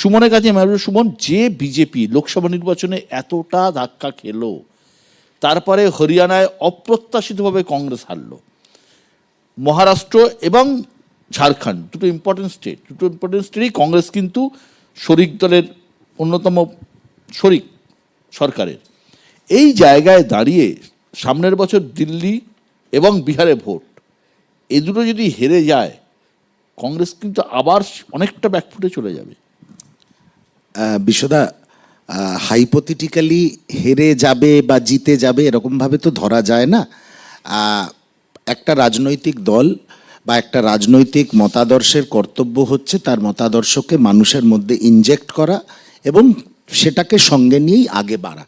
সুমনের কাছে আমি সুমন, যে বিজেপি লোকসভা নির্বাচনে এতটা ধাক্কা খেলো, তারপরে হরিয়ানায় অপ্রত্যাশিতভাবে কংগ্রেস হারলো, মহারাষ্ট্র এবং ঝাড়খণ্ড দুটো ইম্পর্টেন্ট স্টেটেই কংগ্রেস কিন্তু শরিক দলের অন্যতম শরিক সরকারের। এই জায়গায় দাঁড়িয়ে সামনের বছর দিল্লি এবং বিহারে ভোট, এই দুটো যদি হেরে যায়, কংগ্রেস কিন্তু আবার অনেকটা ব্যাকফুটে চলে যাবে। বিশ্বদা, হাইপোথেটিক্যালি হেরে যাবে বা জিতে যাবে এরকমভাবে তো ধরা যায় না। একটা রাজনৈতিক দল বা একটা রাজনৈতিক মতাদর্শের কর্তব্য হচ্ছে তার মতাদর্শকে মানুষের মধ্যে ইনজেক্ট করা এবং সেটাকে সঙ্গে নিয়েই আগে বাড়া।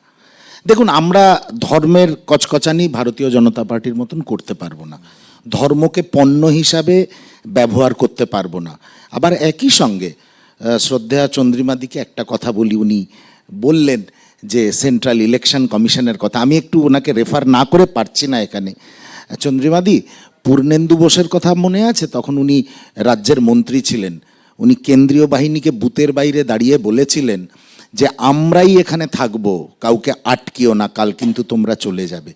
দেখুন, আমরা ধর্মের কচকচানি ভারতীয় জনতা পার্টির মতন করতে পারবো না, ধর্মকে পণ্য হিসাবে ব্যবহার করতে পারবো না। আবার একই সঙ্গে শ্রদ্ধেয়া চন্দ্রিমাদিকে একটা কথা বলি, উনি বললেন যে সেন্ট্রাল ইলেকশন কমিশনের কথা, আমি একটু ওনাকে রেফার না করে পারছি না এখানে। চন্দ্রিমাদি, পূর্ণেন্দু বোসের কথা মনে আছে? তখন উনি রাজ্যের মন্ত্রী ছিলেন, উনি কেন্দ্রীয় বাহিনীকে বুথের বাইরে দাঁড়িয়ে বলেছিলেন যে আমরাই এখানে থাকবো, কাউকে আটকিও না, কাল কিন্তু তোমরা চলে যাবে।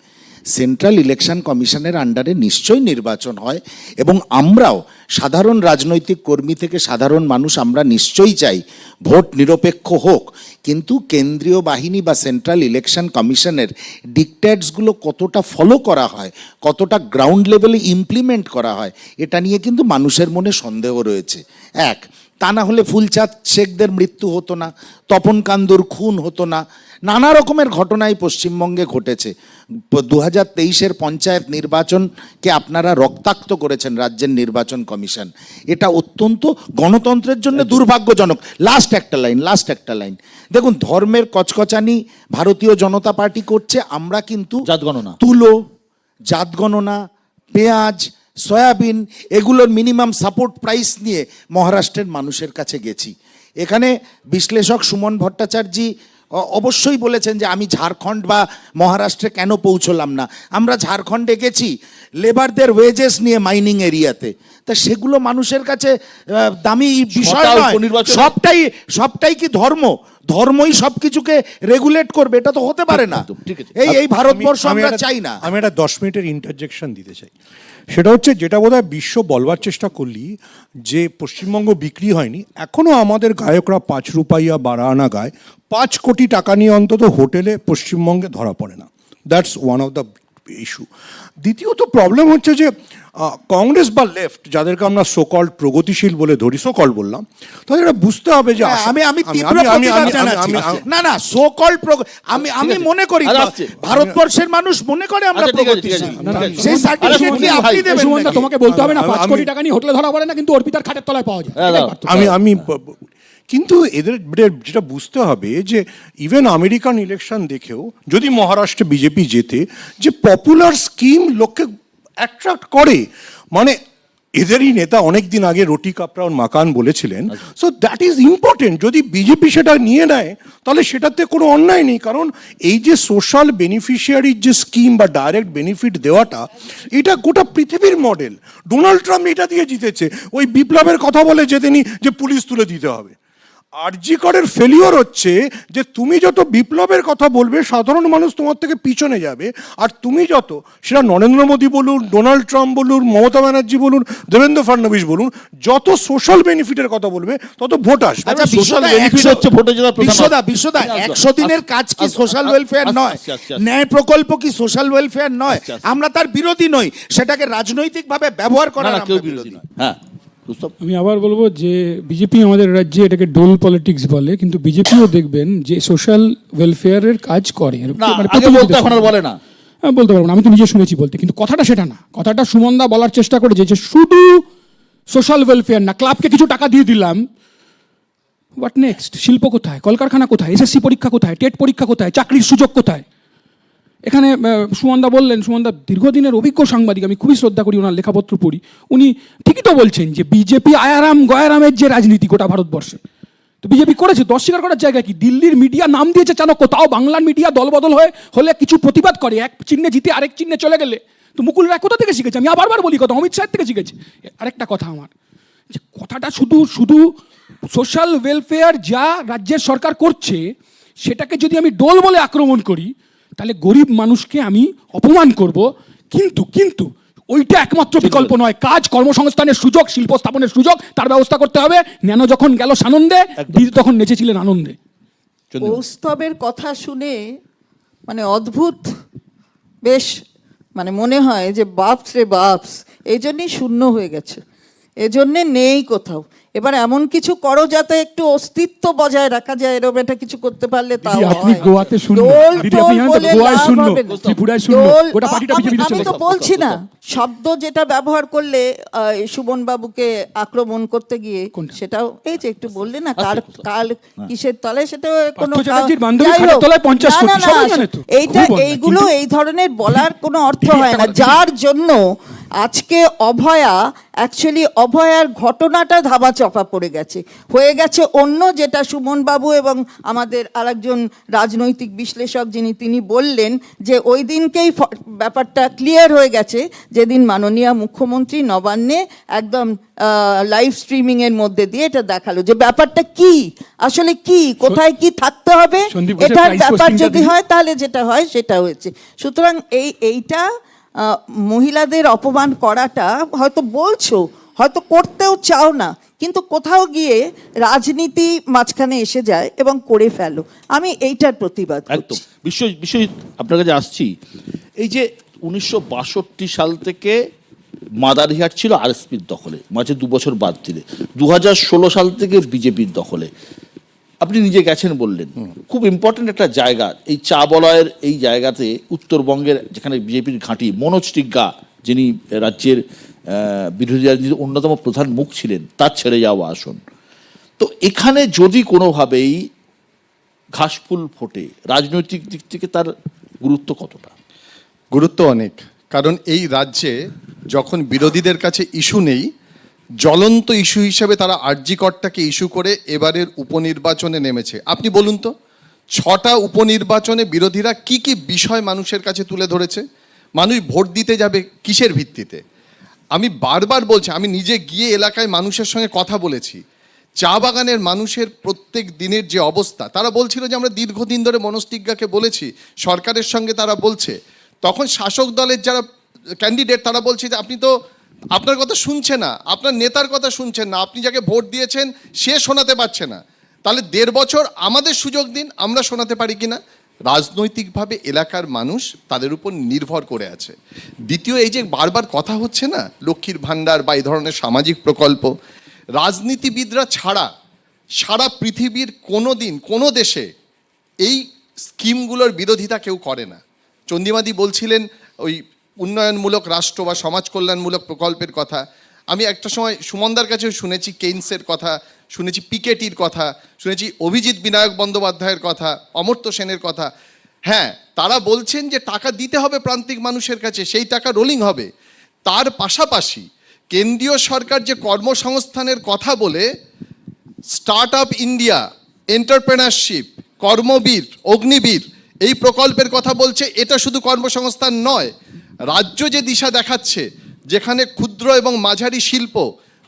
সেন্ট্রাল ইলেকশন কমিশনের আন্ডারে নিশ্চয়ই নির্বাচন হয় এবং আমরাও সাধারণ রাজনৈতিক কর্মী থেকে সাধারণ মানুষ আমরা নিশ্চয়ই চাই ভোট নিরপেক্ষ হোক, কিন্তু কেন্দ্রীয় বাহিনী বা সেন্ট্রাল ইলেকশন কমিশনের ডিকটেটসগুলো কতটা ফলো করা হয়, কতটা গ্রাউন্ড লেভেলে ইমপ্লিমেন্ট করা হয়, এটা নিয়ে কিন্তু মানুষের মনে সন্দেহ রয়েছে। এক, তা না হলে ফুলচাঁদ শেখদের মৃত্যু হতো না, তপন কান্দুর খুন হতো না, নানা রকমের ঘটনাই পশ্চিমবঙ্গে ঘটেছে। 2023-এর পঞ্চায়েত নির্বাচনকে আপনারা রক্তাক্ত করেছেন রাজ্যের নির্বাচন কমিশন, এটা অত্যন্ত গণতন্ত্রের জন্য দুর্ভাগ্যজনক। লাস্ট একটা লাইন, দেখুন, ধর্মের কচকচানি ভারতীয় জনতা পার্টি করছে, আমরা কিন্তু জাতগণনা, তুলো, জাতগণনা, পেঁয়াজ, সয়াবিন এগুলোর মিনিমাম সাপোর্ট প্রাইস নিয়ে মহারাষ্ট্রের মানুষের কাছে গেছি। এখানে বিশ্লেষক সুমন ভট্টাচার্য অবশ্যই বলেছেন যে আমি ঝাড়খণ্ড বা মহারাষ্ট্রে কেন পৌঁছলাম না। আমরা ঝাড়খণ্ডে গেছি লেবারদের ওয়েজেস নিয়ে মাইনিং এরিয়াতে, তা সেগুলো মানুষের কাছে দামি বিষয় নয়। সবটাই কি ধর্মই সব কিছুকে রেগুলেট করবে? এটা তো হতে পারে না। এই ভারতবর্ষ আমরা চাই না। আমি একটা 10 মিনিটের ইন্টারজেকশন দিতে চাই। সেটা হচ্ছে, যেটা বোধহয় বিশ্ব বলবার চেষ্টা করলি যে পশ্চিমবঙ্গ বিক্রি হয়নি, এখনও আমাদের গায়করা 5 রুপাইয়া 12 আনা গায়, 5 কোটি টাকা নিয়ে অন্তত হোটেলে পশ্চিমবঙ্গে ধরা পড়ে না। That's one of the issue. দ্বিতীয়ত প্রবলেম হচ্ছে যে কংগ্রেস বা লেফট, যাদেরকে আমরা সোকল্ড প্রগতিশীল বলে ধরি, সোকল্ড বললাম, তাদের এটা বুঝতে হবে যে আমি মনে করি ভারতবর্ষের মানুষ মনে করে আমরা প্রগতিশীল। সেই সার্টিফিকেট কি আপনি দেবেন? তোমাকে বলতে হবে না 5 কোটি টাকা নিয়ে হোটেলে ধরা পড়ে না, কিন্তু অর্পিতার খাটের তলায় পাওয়া যায়। আমি কিন্তু এদের যেটা বুঝতে হবে যে ইভেন আমেরিকান ইলেকশন দেখেও যদি মহারাষ্ট্রে বিজেপি জেতে, যে পপুলার স্কিম লোককে অ্যাট্রাক্ট করে, মানে এদেরই নেতা অনেক দিন আগে রুটি কাপড়া মাকান বলেছিলেন। So that is important. যদি বিজেপি সেটা নিয়ে নেয় তাহলে সেটাতে কোনো অন্যায় নেই, কারণ এই যে সোশ্যাল বেনিফিশিয়ারির যে স্কিম বা ডাইরেক্ট বেনিফিট দেওয়াটা, এটা গোটা পৃথিবীর মডেল। ডোনাল্ড ট্রাম্প এটা দিয়ে জিতেছে। ওই বিপ্লবের কথা বলে জেতেনি যে পুলিশ তুলে দিতে হবে। আরজি করের ফেলিওর হচ্ছে যে তুমি যত বিপ্লবের কথা বলবে সাধারণ মানুষ তোমার থেকে পিছনে যাবে, আর তুমি যত, সেটা নরেন্দ্র মোদী বলুন, ডোনাল্ড ট্রাম্প বলুন, মমতা ব্যানার্জি বলুন, দেবেন্দ্র ফডনবিস বলুন, যত সোশ্যাল বেনিফিটের কথা বলবে তত ভোট আসবে। সোশ্যাল বেনিফিট হচ্ছে ভোটে জেতার প্রধান। বিশ্বদা 100 দিনের কাজ কি সোশ্যাল ওয়েলফেয়ার নয়? ন্যায় প্রকল্প কি সোশ্যাল ওয়েলফেয়ার নয়? আমরা তার বিরোধী নই, সেটাকে রাজনৈতিকভাবে ব্যবহার করার আমরা বিরোধী। হ্যাঁ, আমি আবার বলবো যে বিজেপি আমাদের রাজ্যে এটাকে ডোল পলিটিক্স বলে, কিন্তু বিজেপিও দেখবেন যে সোশ্যাল ওয়েলফেয়ারের কাজ করে। বলে না, বলতে পারবো না, আমি তো নিজে শুনেছি বলতে, কিন্তু কথাটা সেটা না। কথাটা সুমনদা বলার চেষ্টা করেছে যে শুধু সোশ্যাল ওয়েলফেয়ার না, ক্লাবকে কিছু টাকা দিয়ে দিলাম, হোয়াট নেক্সট? শিল্প কোথায়? কলকারখানা কোথায়? এসএসসি পরীক্ষা কোথায়? টেট পরীক্ষা কোথায়? চাকরির সুযোগ কোথায়? এখানে সুমনদা বললেন, সুমনদা দীর্ঘদিনের অভিজ্ঞ সাংবাদিক, আমি খুবই শ্রদ্ধা করি, ওনার লেখাপত্র পড়ি, উনি ঠিকই তো বলছেন যে বিজেপি আয়ারাম গয়ারামের যে রাজনীতি গোটা ভারতবর্ষে, তো বিজেপি করেছে, তো অস্বীকার করার জায়গা কি? দিল্লির মিডিয়া নাম দিয়েছে চাণক্য, তাও বাংলার মিডিয়া দলবদল হলে কিছু প্রতিবাদ করে, এক চিহ্নে জিতে আরেক চিহ্নে চলে গেলে। তো মুকুল রায় কোথা থেকে শিখেছে? আমি আবার বলি কথা, অমিত শাহের থেকে শিখেছে। আরেকটা কথা আমার, যে কথাটা শুধু শুধু সোশ্যাল ওয়েলফেয়ার যা রাজ্যের সরকার করছে সেটাকে যদি আমি ডোল বলে আক্রমণ করি তাহলে গরিব মানুষকে আমি অপমান করব। কিন্তু কিন্তু ওইটা একমাত্র বিকল্প নয়, কাজ কর্মসংস্থানের সুযোগ, শিল্প স্থাপনের সুযোগ তার ব্যবস্থা করতে হবে। ন্যানো যখন গেল সানন্দে, দিদি তখন নেচেছিলেন আনন্দে। কৌস্তবের কথা শুনে মানে অদ্ভুত, বেশ মানে মনে হয় যে বাপস রে বাপস, এই জন্যই শূন্য হয়ে গেছে, এজন্যে নেই কোথাও। এবার এমন কিছু করো যাতে একটু অস্তিত্ব বজায় রাখা যায়, এরকম একটা কিছু করতে পারলে তাও দিদি, আপনি হয়। গোয়াতে শূন্য, ডোল দিদি, টোল আপনি জানেন তো, বলে গোয়ায় লাভ শূন্য, হবে না। ত্রিপুরায় শূন্য, ডোল- গোটা পার্টিটা বিজেপিতে আমি চলে তো গেছে। বলছি না, শব্দ যেটা ব্যবহার করলে সুমন বাবুকে আক্রমণ করতে গিয়ে, কোনটা? সেটাও এই যে একটু বললে না কাল কাল কিসের তলে, সেটা কোনো পার্থ চ্যাটার্জির বান্ধবী যাই খাটের হোক, তলায় 50 না, কোটি, না, সবাই না, জানে তো। এইটা খুব অন্যায়, এইগুলো কিন্তু- এই ধরনের বলার কোনো অর্থ দিদি, হয় একটা না, কথা- যার জন্য আজকে অভয়া, অ্যাকচুয়ালি অভয়ার ঘটনাটা ধামা চাপা পড়ে গেছে, হয়ে গেছে অন্য, যেটা সুমন বাবু এবং আমাদের আরেকজন রাজনৈতিক বিশ্লেষক তিনি বললেন যে ওই দিনকেই ব্যাপারটা ক্লিয়ার হয়ে গেছে, যেদিন মাননীয় মুখ্যমন্ত্রী নবান্নে একদম লাইভ স্ট্রিমিং এর মধ্যে দিয়ে এটা দেখালো যে ব্যাপারটা কি, আসলে কি, কোথায় কি থাকতে হবে, সন্দীপ ঘোষের এটার price ব্যাপার posting টা যদি দিন। হয় তাহলে যেটা হয় সেটা হয়েছে। সুতরাং এইটা মহিলাদের অপমান করাটা হয়তো বলছো, হয়তো করতেও চাও না, কিন্তু কোথাও গিয়ে রাজনীতি মাঝখানে এসে যায় এবং করে ফেলো। আমি এইটার প্রতিবাদ একদম। করছি। বিশ্বজিৎ, আপনার কাছে আসছি। এই যে 1962 সাল থেকে মাদারিহাট ছিল আরএসপির দখলে, মাঝে 2 বছর বাদ দিলে 2016 সাল থেকে বিজেপির দখলে। আপনি নিজে গেছেন বললেন, খুব ইম্পর্টেন্ট একটা জায়গা এই চা বলয়ের এই জায়গাতে, উত্তরবঙ্গের যেখানে বিজেপির ঘাঁটি, মনোজ টিগ্গা যিনি রাজ্যের বিরোধী রাজনীতির অন্যতম প্রধান মুখ ছিলেন, তার ছেড়ে যাওয়া আসন। তো এখানে যদি কোনোভাবেই ঘাসফুল ফোটে, রাজনৈতিক দিক থেকে তার গুরুত্ব কতটা? গুরুত্ব অনেক, কারণ এই রাজ্যে যখন বিরোধীদের কাছে ইস্যু নেই, জ্বলন্ত ইস্যু হিসেবে তারা আরজিকরটাকে ইস্যু করে এবারের উপনির্বাচনে নেমেছে। আপনি বলুন তো, 6টা উপনির্বাচনে বিরোধীরা কি কি বিষয় মানুষের কাছে তুলে ধরেছে? মানুষ ভোট দিতে যাবে কিসের ভিত্তিতে? আমি বারবার বলছি, আমি নিজে গিয়ে এলাকায় মানুষের সঙ্গে কথা বলেছি, চা বাগানের মানুষের প্রত্যেক দিনের যে অবস্থা, তারা বলছিল যে আমরা দীর্ঘদিন ধরে মনোজ টিগ্গাকে বলেছি, সরকারের সঙ্গে তারা বলছে, তখন শাসক দলের যারা ক্যান্ডিডেট তারা বলছে যে আপনি তো আপনার কথা শুনছে না, আপনার নেতার কথা শুনছেন না, আপনি যাকে ভোট দিয়েছেন সে শোনাতে পারছে না, তাহলে 1.5 বছর আমাদের সুযোগ দিন, আমরা শোনাতে পারি কিনা। রাজনৈতিকভাবে এলাকার মানুষ তাদের উপর নির্ভর করে আছে। দ্বিতীয়, এই যে বারবার কথা হচ্ছে না লক্ষ্মীর ভাণ্ডার বা এই ধরনের সামাজিক প্রকল্প, রাজনীতিবিদরা ছাড়া সারা পৃথিবীর কোনো দিন কোনো দেশে এই স্কিমগুলোর বিরোধিতা কেউ করে না। চন্দিমাদি বলছিলেন ওই উন্নয়নমূলক রাষ্ট্র বা সমাজ কল্যাণমূলক প্রকল্পের কথা। আমি একটা সময় সুমনদার কাছেও শুনেছি কেইনসের কথা, শুনেছি পিকেটির কথা, শুনেছি অভিজিৎ বিনায়ক বন্দ্যোপাধ্যায়ের কথা, অমর্ত্য সেনের কথা। হ্যাঁ, তারা বলছেন যে টাকা দিতে হবে প্রান্তিক মানুষের কাছে, সেই টাকা রোলিং হবে। তার পাশাপাশি কেন্দ্রীয় সরকার যে কর্মসংস্থানের কথা বলে startup India, entrepreneurship, Karmaveer, Agniveer এই প্রকল্পের কথা বলছে, এটা শুধু কর্মসংস্থান নয়, রাজ্য যে দিশা দেখাচ্ছে যেখানে ক্ষুদ্র এবং মাঝারি শিল্প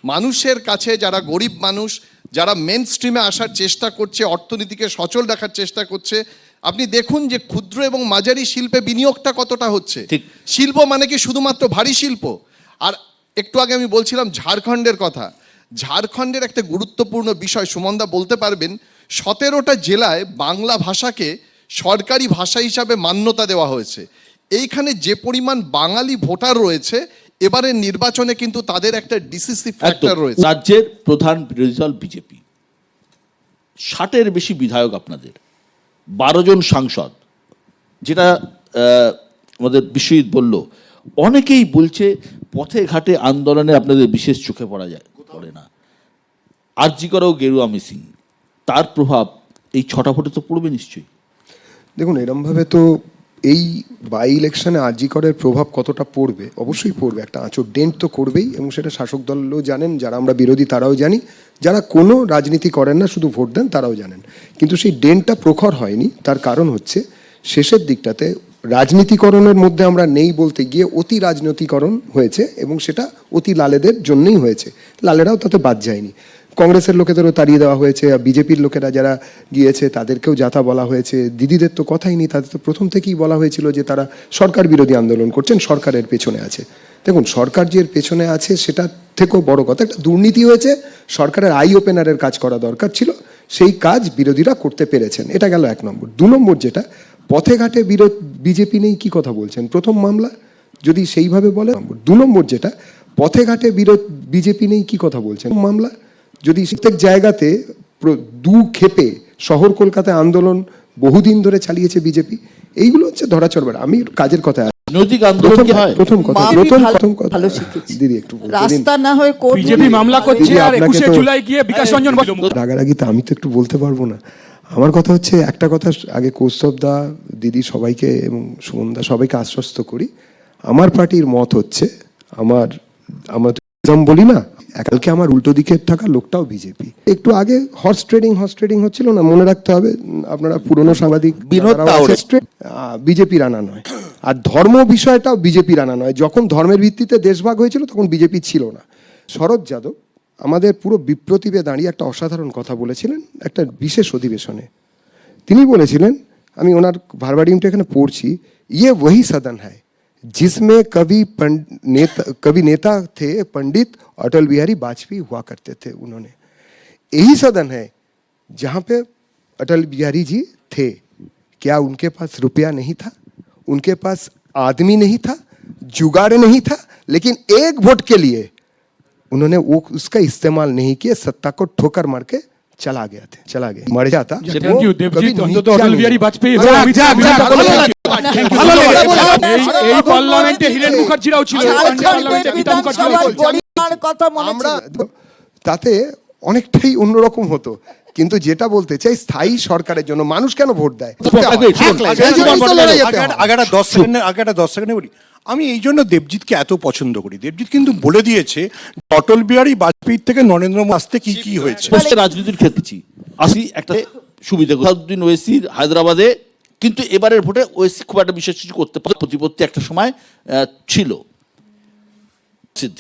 মানুষের কাছে, যারা গরিব মানুষ, যারা মেন স্ট্রিমে আসার চেষ্টা করছে, অর্থনীতিকে সচল রাখার চেষ্টা করছে, আপনি দেখুন যে ক্ষুদ্র এবং মাঝারি শিল্পে বিনিয়োগটা কতটা হচ্ছে। ঠিক। শিল্প মানে কি শুধুমাত্র ভারী শিল্প? আর একটু আগে আমি বলছিলাম ঝাড়খণ্ডের কথা, ঝাড়খণ্ডের একটা গুরুত্বপূর্ণ বিষয় সুমনদা বলতে পারবেন, 17টা জেলায় বাংলা ভাষাকে সরকারি ভাষা হিসাবে মান্যতা দেওয়া হয়েছে। এইখানে যে পরিমাণ বাঙালি ভোটার রয়েছে, এবারের নির্বাচনে কিন্তু তাদের একটা ডিসিসিভ ফ্যাক্টর রয়েছে। রাজ্যের প্রধান বিরোধী দল বিজেপি, 60-এর বেশি বিধায়ক আপনাদের, 12 জন সাংসদ, যেটা আমাদের বিশ্বজিৎ বলল, অনেকেই বলছে পথে ঘাটে আন্দোলনে আপনাদের বিশেষ চোখে পড়ে না। আরজি করেও গেরুয়া মিসিং, তার প্রভাব এই 6টা ভোটে তো পড়বে নিশ্চয়ই। দেখুন, এরমভাবে তো এই বাই ইলেকশনে আরজি করের প্রভাব কতটা পড়বে, অবশ্যই পড়বে, একটা আঁচড় ডেন্ট তো করবেই, এবং সেটা শাসক দলও জানেন, যারা আমরা বিরোধী তারাও জানি, যারা কোনো রাজনীতি করেন না শুধু ভোট দেন তারাও জানেন। কিন্তু সেই ডেন্টটা প্রখর হয়নি, তার কারণ হচ্ছে শেষের দিকটাতে রাজনীতিকরণের মধ্যে আমরা নেই বলতে গিয়ে অতি রাজনীতিকরণ হয়েছে এবং সেটা অতি লালেদের জন্যই হয়েছে, লালেরাও তাতে বাদ যায়নি। কংগ্রেসের লোকেদেরও তাড়িয়ে দেওয়া হয়েছে, বিজেপির লোকেরা যারা গিয়েছে তাদেরকেও যাতা বলা হয়েছে। দিদিদের তো কথাই নেই, তাদের তো প্রথম থেকেই বলা হয়েছিল যে তারা সরকার বিরোধী আন্দোলন করছেন, সরকারের পেছনে আছে। দেখুন, সরকার যে এর পেছনে আছে সেটা থেকেও বড় কথা, একটা দুর্নীতি হয়েছে, সরকারের আই ওপেনারের কাজ করা দরকার ছিল, সেই কাজ বিরোধীরা করতে পেরেছেন। এটা গেল 1 নম্বর। 2 নম্বর, যেটা পথে ঘাটে বিজেপি নেই কি কথা বলছেন, প্রথম মামলা যদি সেইভাবে বলে। 2 নম্বর, যেটা পথে ঘাটে বিজেপি নেই কি কথা বলছেন, মামলা যদি প্রত্যেক জায়গাতে 2 ক্ষেপে শহর কলকাতায় আন্দোলন বহুদিন ধরে চালিয়েছে বিজেপি, এইগুলো হচ্ছে ধরাচড়বার। আমি কাজের কথা রাজনৈতিক আন্দোলন কি হয়? প্রথম কথা মা প্রথম ভালো- প্রথম কথা ভালো শিখেছি। দিদি একটু বলতে দিন। রাস্তা না হয়ে কোর্ট বিজেপি মামলা করছে দিদি, আর আপনাকে 21শে তো- জুলাই গিয়ে বিকাশ রঞ্জন রাগারাগি তো আমি তো একটু বলতে পারবো না। আমার কথা হচ্ছে, একটা কথা আগে কৌস্তব দা, দিদি সবাইকে এবং সুমন দা সবাইকে আশ্বস্ত করি, আমার পার্টির মত হচ্ছে, আমরা তো ইসলাম বলি না, কালকে আমার উল্টো দিকে থাকা লোকটাও বিজেপি। একটু আগে হর্স ট্রেডিং হচ্ছিল না, মনে রাখতে হবে, আপনারা পুরনো সাংবাদিক বিজেপির আনা নয়। আর ধর্ম বিষয়টাও বিজেপির আনা নয়। যখন ধর্মের ভিত্তিতে দেশভাগ হয়েছিল তখন বিজেপি ছিল না। শরৎ যাদব আমাদের পুরো বিপ্রতিভে দাঁড়িয়ে একটা অসাধারণ কথা বলেছিলেন একটা বিশেষ অধিবেশনে। তিনি বলেছিলেন, আমি ওনার ভার্বাডিমটা এখানে পড়ছি, ইয়ে वही सदन है जिसमें कवि नेता थे पंडित अटल बिहारी वाजपेयी हुआ करते थे। उन्होंने यही सदन है जहाँ पे अटल बिहारी जी थे। क्या उनके पास रुपया नहीं था, उनके पास आदमी नहीं था, जुगाड़ नहीं था, लेकिन एक वोट के लिए उन्होंने उसका इस्तेमाल नहीं किया, सत्ता को ठोकर मार के चला गया मर जाता। থ্যাংক ইউ দেবজিৎ, कभी অন্তত नीचा অটল नहीं বিহারী हुआ। বাজপেয়ী যাক, অমিত যাক, শাহ যাক, ভালো বলেছেন। ভালো লেগেছে। এই পার্লামেন্টে হিরেন মুখার্জিরাও ছিল, ঝাড়খণ্ডের গীতা মুখার্জিরাও বিধানসভার ছিল। গরিমার কথা মনে আমরা ছিল। তাতে অনেকটাই অন্যরকম হতো। কিন্তু যেটা বলতে চাই, স্থায়ী সরকারের জন্য মানুষ কেন ভোট দেয়? আগে 10 সেকেন্ডে বলি, আমি এই জন্য দেবজিৎকে এত পছন্দ করি। দেবজিৎ কিন্তু বলে দিয়েছে অটল বিহারী বাজপেয়ীর থেকে নরেন্দ্র মোদী আসতে কি কি হয়েছে। রাজনীতির ক্ষেত্রে আসি একটা সুবিধা, সালাউদ্দিন ওয়েসির হায়দ্রাবাদে, কিন্তু এবারের ভোটে ওয়েসি খুব একটা বিশেষ কিছু করতে পারে, প্রতিপত্তি একটা সময় ছিল।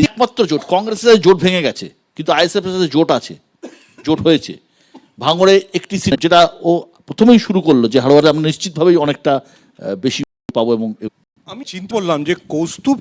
একমাত্র জোট, কংগ্রেসের সাথে জোট ভেঙে গেছে, কিন্তু আইএসএফ এর সাথে জোট আছে, জোট হয়েছে ভাঙড়ে একটি সিট, যেটা ও প্রথমেই শুরু করলো যে হাড়োয়ারে আমরা নিশ্চিতভাবেই অনেকটা বেশি পাবো। এবং আমি চিন্তা করলাম যে কৌস্তুভ